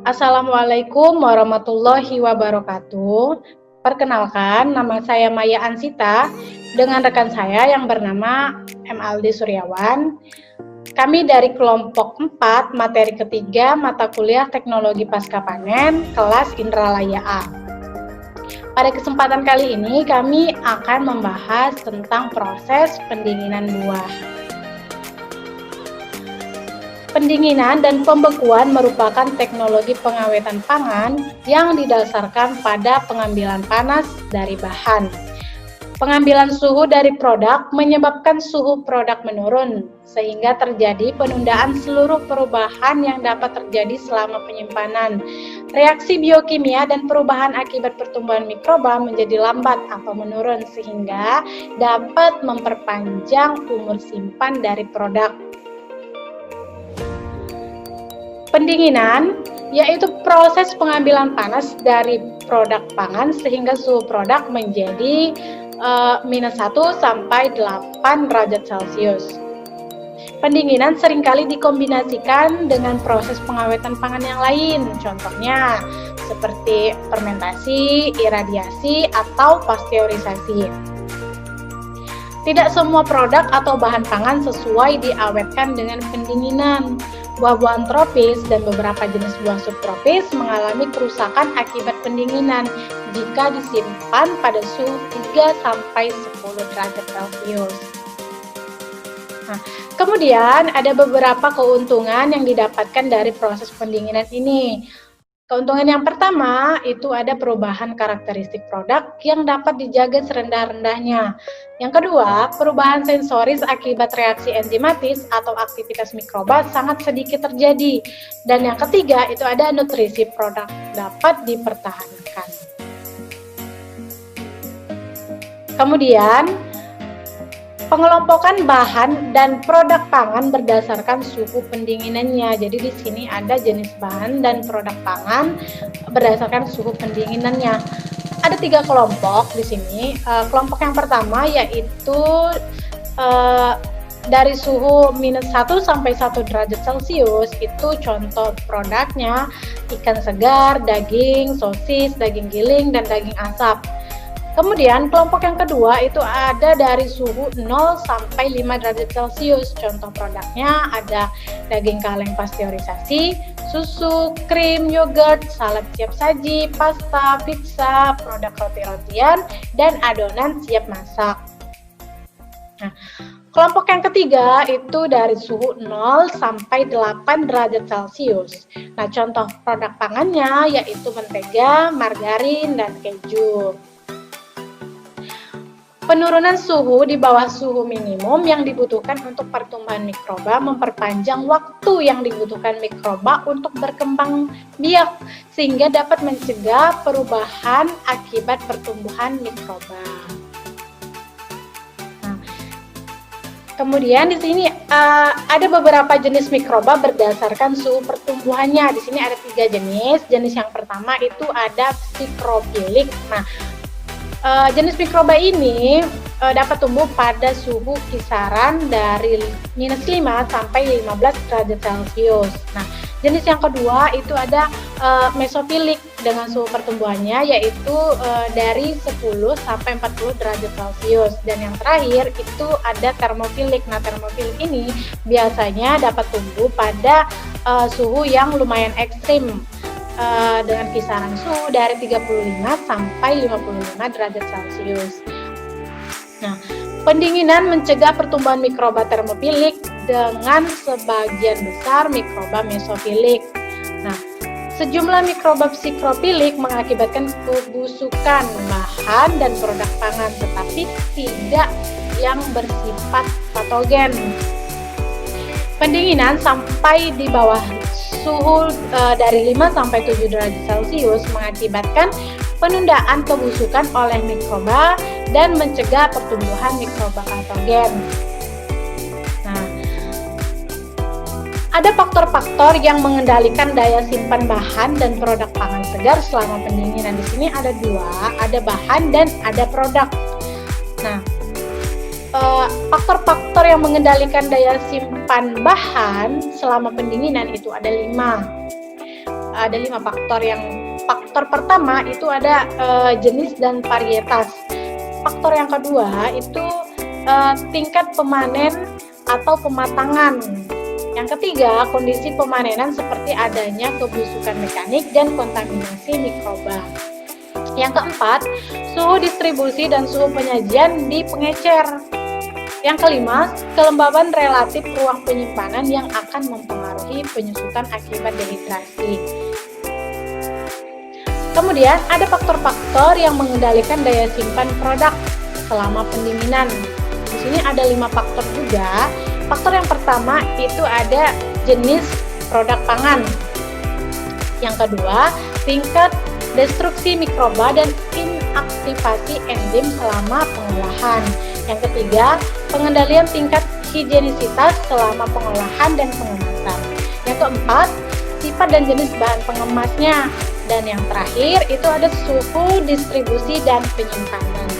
Assalamualaikum warahmatullahi wabarakatuh. Perkenalkan, nama saya Maya Ansita dengan rekan saya yang bernama M. Aldi Suryawan. Kami dari kelompok 4, materi ketiga, mata kuliah Teknologi Pasca Panen, kelas Indralaya A. Pada kesempatan kali ini, kami akan membahas tentang proses pendinginan buah. Pendinginan dan pembekuan merupakan teknologi pengawetan pangan yang didasarkan pada pengambilan panas dari bahan. Pengambilan suhu dari produk menyebabkan suhu produk menurun, sehingga terjadi penundaan seluruh perubahan yang dapat terjadi selama penyimpanan. Reaksi biokimia dan perubahan akibat pertumbuhan mikroba menjadi lambat atau menurun, sehingga dapat memperpanjang umur simpan dari produk. Pendinginan yaitu proses pengambilan panas dari produk pangan sehingga suhu produk menjadi -1 sampai 8 derajat Celcius. Pendinginan seringkali dikombinasikan dengan proses pengawetan pangan yang lain, contohnya seperti fermentasi, iradiasi, atau pasteurisasi. Tidak semua produk atau bahan pangan sesuai diawetkan dengan pendinginan. Buah-buahan tropis dan beberapa jenis buah subtropis mengalami kerusakan akibat pendinginan jika disimpan pada suhu 3-10 derajat Celcius. Nah, kemudian ada beberapa keuntungan yang didapatkan dari proses pendinginan ini. Keuntungan yang pertama itu ada perubahan karakteristik produk yang dapat dijaga serendah-rendahnya. Yang kedua, perubahan sensoris akibat reaksi enzimatis atau aktivitas mikroba sangat sedikit terjadi. Dan yang ketiga itu ada nutrisi produk dapat dipertahankan. Kemudian, pengelompokan bahan dan produk pangan berdasarkan suhu pendinginannya. Jadi di sini ada jenis bahan dan produk pangan berdasarkan suhu pendinginannya. Ada 3 kelompok di sini. Kelompok yang pertama yaitu dari suhu -1 sampai 1 derajat Celcius. Itu contoh produknya ikan segar, daging, sosis, daging giling, dan daging asap. Kemudian kelompok yang kedua itu ada dari suhu 0 sampai 5 derajat Celcius. Contoh produknya ada daging kaleng pasteurisasi, susu, krim, yogurt, salad siap saji, pasta, pizza, produk roti-rotian, dan adonan siap masak. Nah, kelompok yang ketiga itu dari suhu 0 sampai 8 derajat Celcius. Nah, contoh produk pangannya yaitu mentega, margarin, dan keju. Penurunan suhu di bawah suhu minimum yang dibutuhkan untuk pertumbuhan mikroba memperpanjang waktu yang dibutuhkan mikroba untuk berkembang biak, sehingga dapat mencegah perubahan akibat pertumbuhan mikroba. Nah, kemudian di sini ada beberapa jenis mikroba berdasarkan suhu pertumbuhannya. Di sini ada 3 jenis. Jenis yang pertama itu ada psikropilik. Nah, jenis mikroba ini dapat tumbuh pada suhu kisaran dari -5 sampai 15 derajat Celcius. Nah, jenis yang kedua itu ada mesofilik dengan suhu pertumbuhannya yaitu dari 10 sampai 40 derajat Celcius. Dan yang terakhir itu ada termofilik. Nah, termofilik ini biasanya dapat tumbuh pada suhu yang lumayan ekstrim, dengan kisaran suhu dari 35 sampai 55 derajat Celcius. Nah, pendinginan mencegah pertumbuhan mikroba termofilik dengan sebagian besar mikroba mesofilik. Nah, sejumlah mikroba psikrofilik mengakibatkan kebusukan bahan dan produk pangan, tetapi tidak yang bersifat patogen. Pendinginan sampai di bawah suhu dari 5 sampai 7 derajat Celcius mengakibatkan penundaan kebusukan oleh mikroba dan mencegah pertumbuhan mikroba patogen. Nah, ada faktor-faktor yang mengendalikan daya simpan bahan dan produk pangan segar selama pendinginan. Di sini ada 2, ada bahan dan ada produk. Nah, faktor-faktor yang mengendalikan daya simpan bahan selama pendinginan itu ada 5. ada 5 faktor pertama itu ada jenis dan varietas. Faktor yang kedua itu tingkat pemanen atau pematangan. Yang ketiga, kondisi pemanenan seperti adanya kebusukan mekanik dan kontaminasi mikroba. Yang keempat, suhu distribusi dan suhu penyajian di pengecer. Yang kelima, kelembaban relatif ruang penyimpanan yang akan mempengaruhi penyusutan akibat dehidrasi. Kemudian ada faktor-faktor yang mengendalikan daya simpan produk selama pendinginan. Di sini ada 5 faktor juga. Faktor yang pertama itu ada jenis produk pangan. Yang kedua, tingkat destruksi mikroba dan inaktivasi enzim selama pengolahan. Yang ketiga, pengendalian tingkat higienisitas selama pengolahan dan pengemasan. Yang keempat, sifat dan jenis bahan pengemasnya. Dan yang terakhir itu ada suhu distribusi dan penyimpanan.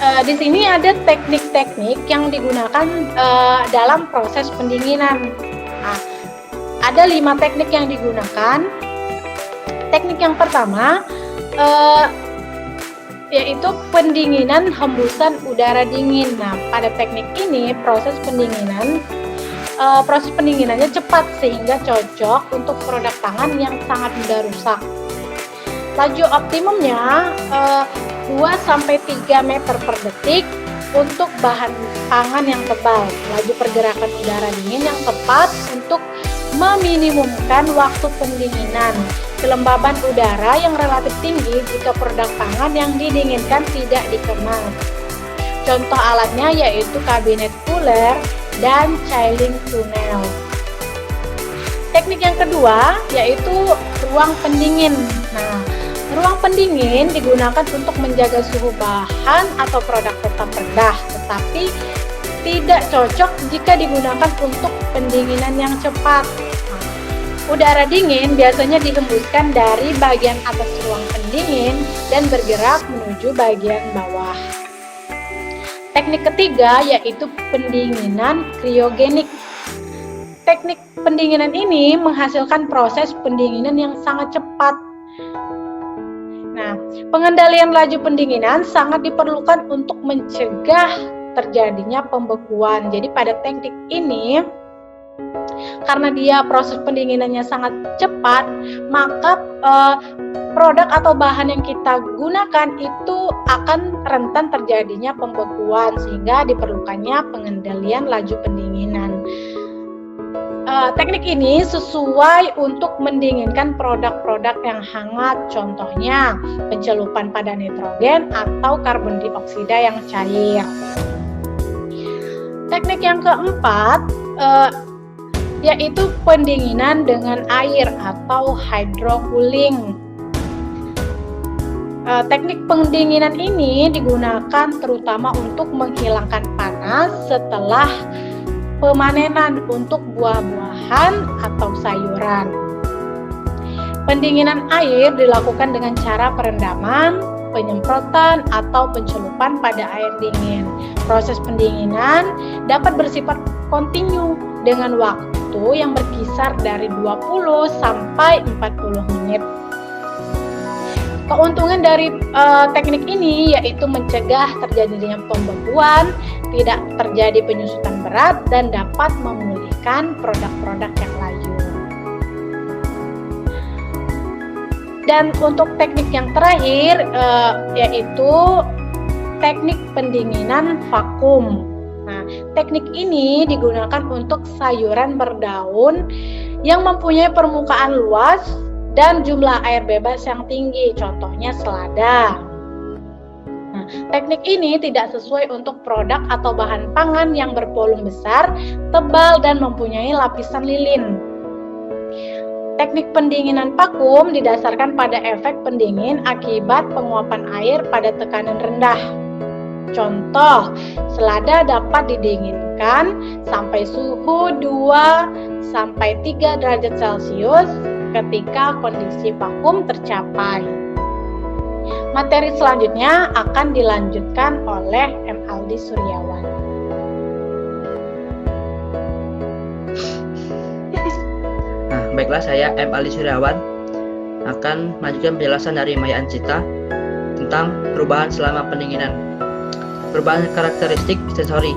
Nah, di sini ada teknik-teknik yang digunakan dalam proses pendinginan. Nah, ada 5 teknik yang digunakan. Teknik yang pertama yaitu pendinginan hembusan udara dingin. Nah, pada teknik ini proses pendinginannya cepat sehingga cocok untuk produk pangan yang sangat mudah rusak. Laju optimumnya 2-3 meter per detik untuk bahan pangan yang tebal. Laju pergerakan udara dingin yang tepat untuk meminimumkan waktu pendinginan. Kelembaban udara yang relatif tinggi jika produk pangan yang didinginkan tidak dikemas. Contoh alatnya yaitu kabinet cooler dan chilling tunnel. Teknik yang kedua yaitu ruang pendingin. Nah, ruang pendingin digunakan untuk menjaga suhu bahan atau produk tetap rendah, tetapi tidak cocok jika digunakan untuk pendinginan yang cepat. Nah, udara dingin biasanya dihembuskan dari bagian atas ruang pendingin dan bergerak menuju bagian bawah. Teknik ketiga yaitu pendinginan kriogenik. Teknik pendinginan ini menghasilkan proses pendinginan yang sangat cepat. Nah, pengendalian laju pendinginan sangat diperlukan untuk mencegah terjadinya pembekuan. Jadi pada teknik ini, karena dia proses pendinginannya sangat cepat, maka produk atau bahan yang kita gunakan itu akan rentan terjadinya pembekuan, sehingga diperlukannya pengendalian laju pendinginan. Teknik ini sesuai untuk mendinginkan produk-produk yang hangat, contohnya pencelupan pada nitrogen atau karbon dioksida yang cair. Teknik yang keempat yaitu pendinginan dengan air atau hydrocooling. Teknik pendinginan ini digunakan terutama untuk menghilangkan panas setelah pemanenan untuk buah-buahan atau sayuran. Pendinginan air dilakukan dengan cara perendaman, penyemprotan, atau pencelupan pada air dingin. Proses pendinginan dapat bersifat kontinu dengan waktu yang berkisar dari 20 sampai 40 menit. Keuntungan dari teknik ini yaitu mencegah terjadinya pembekuan, tidak terjadi penyusutan berat, dan dapat memulihkan produk-produk yang layu. Dan untuk teknik yang terakhir yaitu teknik pendinginan vakum. Nah, teknik ini digunakan untuk sayuran berdaun yang mempunyai permukaan luas dan jumlah air bebas yang tinggi, contohnya selada. Nah, teknik ini tidak sesuai untuk produk atau bahan pangan yang bervolume besar, tebal, dan mempunyai lapisan lilin. Teknik pendinginan vakum didasarkan pada efek pendingin akibat penguapan air pada tekanan rendah. Contoh, selada dapat didinginkan sampai suhu 2-3 derajat Celcius ketika kondisi vakum tercapai. Materi selanjutnya akan dilanjutkan oleh M. Aldi Suryawan. Baiklah, saya M. Ali Suryawan akan melanjutkan penjelasan dari Maya Ancita tentang perubahan selama pendinginan. Perubahan karakteristik sensori.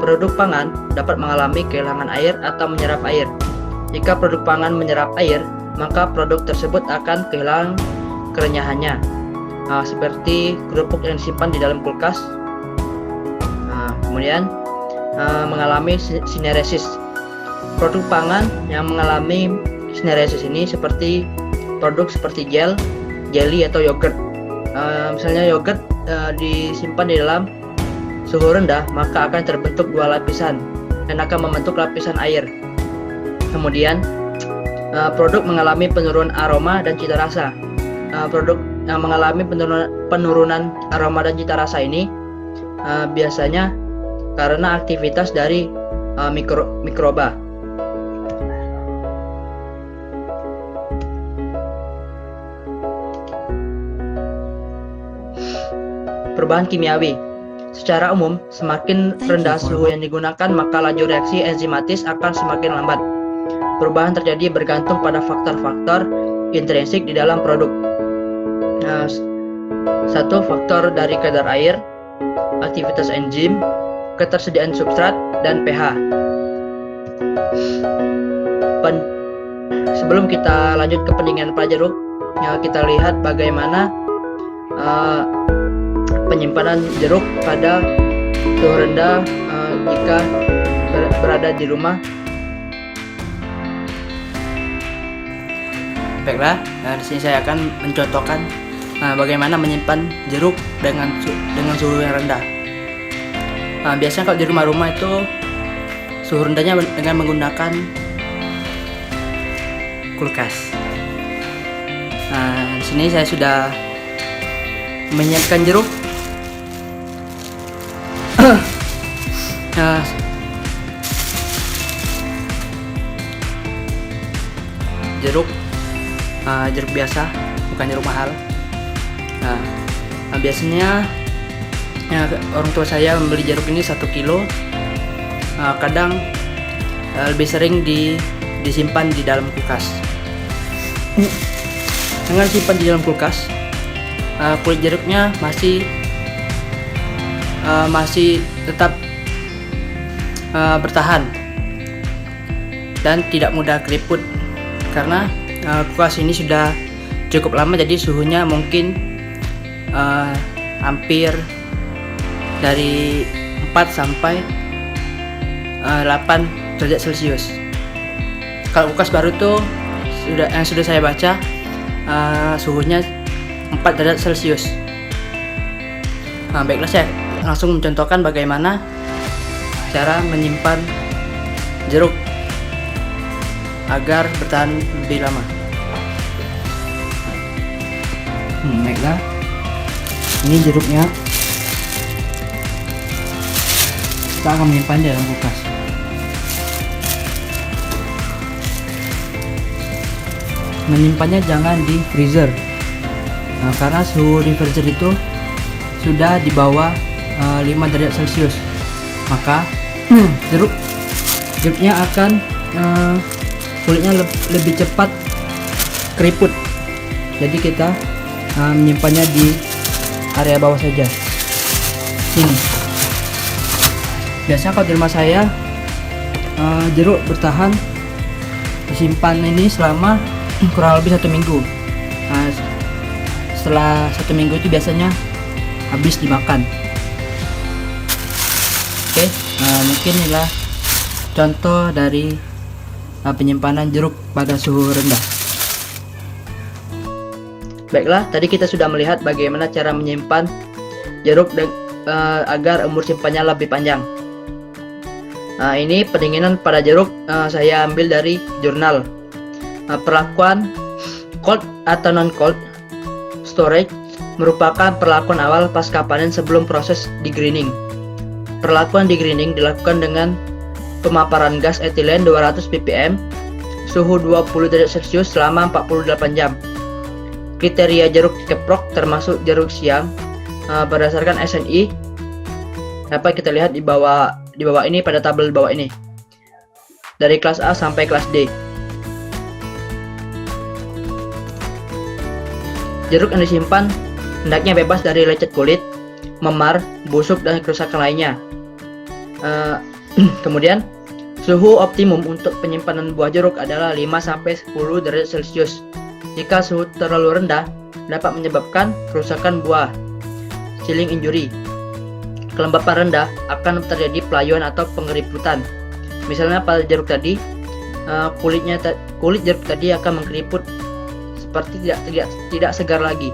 Produk pangan dapat mengalami kehilangan air atau menyerap air. Jika produk pangan menyerap air, maka produk tersebut akan kehilangan kerenyahannya, seperti kerupuk yang disimpan di dalam kulkas. Kemudian mengalami sineresis. Produk pangan yang mengalami sineresis ini seperti produk seperti gel, jelly atau yogurt. Misalnya yogurt disimpan di dalam suhu rendah, maka akan terbentuk dua lapisan dan akan membentuk lapisan air. Kemudian produk mengalami penurunan aroma dan cita rasa. Produk yang mengalami penurunan aroma dan cita rasa ini biasanya karena aktivitas dari mikroba. Perubahan kimiawi. Secara umum, semakin rendah suhu yang digunakan, maka laju reaksi enzimatis akan semakin lambat. Perubahan terjadi bergantung pada faktor-faktor intrinsik di dalam produk. Satu, faktor dari kadar air, aktivitas enzim, ketersediaan substrat, dan pH. Sebelum kita lanjut ke pendinginan pada jeruk, kita lihat bagaimana penyimpanan jeruk pada suhu rendah jika berada di rumah. Baiklah, di sini saya akan mencontohkan bagaimana menyimpan jeruk dengan suhu yang rendah. Biasanya kalau di rumah-rumah itu suhu rendahnya dengan menggunakan kulkas. Di sini saya sudah menyiapkan jeruk. Jeruk biasa, bukan jeruk mahal. Biasanya orang tua saya membeli jeruk ini 1 kilo. Kadang lebih sering disimpan di dalam kulkas. Dengan simpan di dalam kulkas, kulit jeruknya masih tetap bertahan dan tidak mudah keriput, karena kulkas ini sudah cukup lama, jadi suhunya mungkin hampir dari 4 sampai 8 derajat Celcius. Kalau kulkas baru tuh sudah saya baca suhunya 4 derajat Celcius. Baiklah, saya langsung mencontohkan bagaimana cara menyimpan jeruk agar bertahan lebih lama. Baiklah, ini jeruknya. Kita akan menyimpan di dalam kulkas. Menyimpannya jangan di freezer, karena suhu di freezer itu sudah di bawah 5 derajat Celcius, maka jeruknya akan kulitnya lebih cepat keriput. Jadi kita menyimpannya di area bawah saja. Sini. Biasanya kalau di rumah saya jeruk bertahan disimpan ini selama kurang lebih 1 minggu. Setelah 1 minggu itu biasanya habis dimakan. Oke, mungkin inilah contoh dari penyimpanan jeruk pada suhu rendah. Baiklah, tadi kita sudah melihat bagaimana cara menyimpan jeruk agar umur simpannya lebih panjang. Ini pendinginan pada jeruk saya ambil dari jurnal. Perlakuan cold atau non-cold storage merupakan perlakuan awal pasca panen sebelum proses degreening. Perlakuan degreening dilakukan dengan pemaparan gas etilen 200 ppm, suhu 20 derajat Celcius selama 48 jam. Kriteria jeruk keprok termasuk jeruk siam berdasarkan SNI dapat kita lihat di bawah ini, pada tabel bawah ini, dari kelas A sampai kelas D. Jeruk yang disimpan hendaknya bebas dari lecet kulit, memar, busuk, dan kerusakan lainnya. Kemudian suhu optimum untuk penyimpanan buah jeruk adalah 5-10 derajat Celcius. Jika suhu terlalu rendah dapat menyebabkan kerusakan buah, chilling injury. Kelembapan rendah akan terjadi pelayuan atau pengeriputan. Misalnya pada jeruk tadi, kulit jeruk tadi akan mengkeriput seperti tidak segar lagi.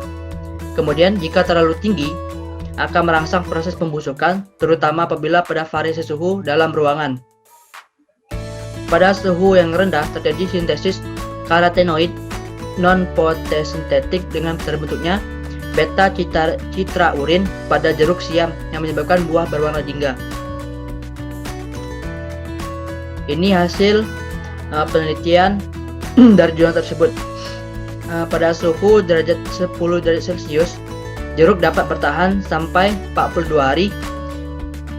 Kemudian jika terlalu tinggi akan merangsang proses pembusukan, terutama apabila pada variasi suhu dalam ruangan. Pada suhu yang rendah terjadi sintesis karotenoid non-fotosintetik dengan terbentuknya beta citraurin pada jeruk siam yang menyebabkan buah berwarna jingga. Ini hasil penelitian dari jurnal tersebut. Pada suhu 10 derajat Celcius, jeruk dapat bertahan sampai 42 hari.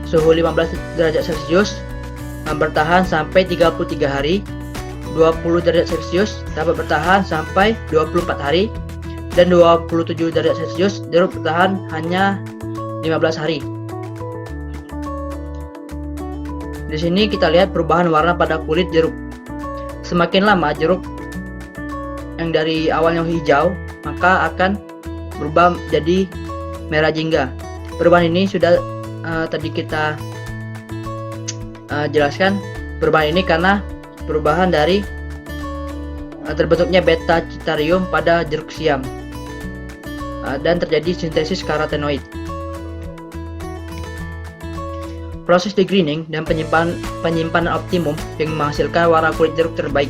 Suhu 15 derajat Celcius bertahan sampai 33 hari. 20 derajat Celcius dapat bertahan sampai 24 hari. Dan 27 derajat Celcius jeruk bertahan hanya 15 hari. Di sini kita lihat perubahan warna pada kulit jeruk. Semakin lama jeruk yang dari awalnya hijau maka akan berubah jadi merah jingga. Perubahan ini sudah tadi kita jelaskan. Perubahan ini karena perubahan dari terbentuknya beta citrarium pada jeruk siam dan terjadi sintesis karotenoid. Proses degreening dan penyimpanan optimum yang menghasilkan warna kulit jeruk terbaik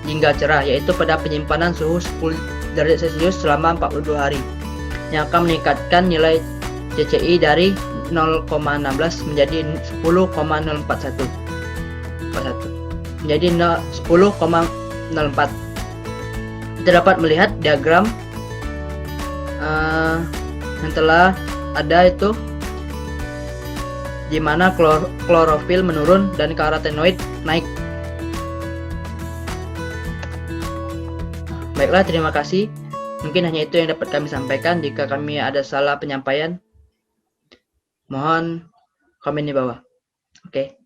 hingga cerah, yaitu pada penyimpanan suhu 10 derajat Celcius selama 42 hari, yang akan meningkatkan nilai CCI dari 0,16 menjadi 10,041 menjadi 10,04. Kita dapat melihat diagram yang telah ada itu di mana klorofil menurun dan karotenoid naik. Baiklah, terima kasih. Mungkin hanya itu yang dapat kami sampaikan. Jika kami ada salah penyampaian, mohon komen di bawah. Oke.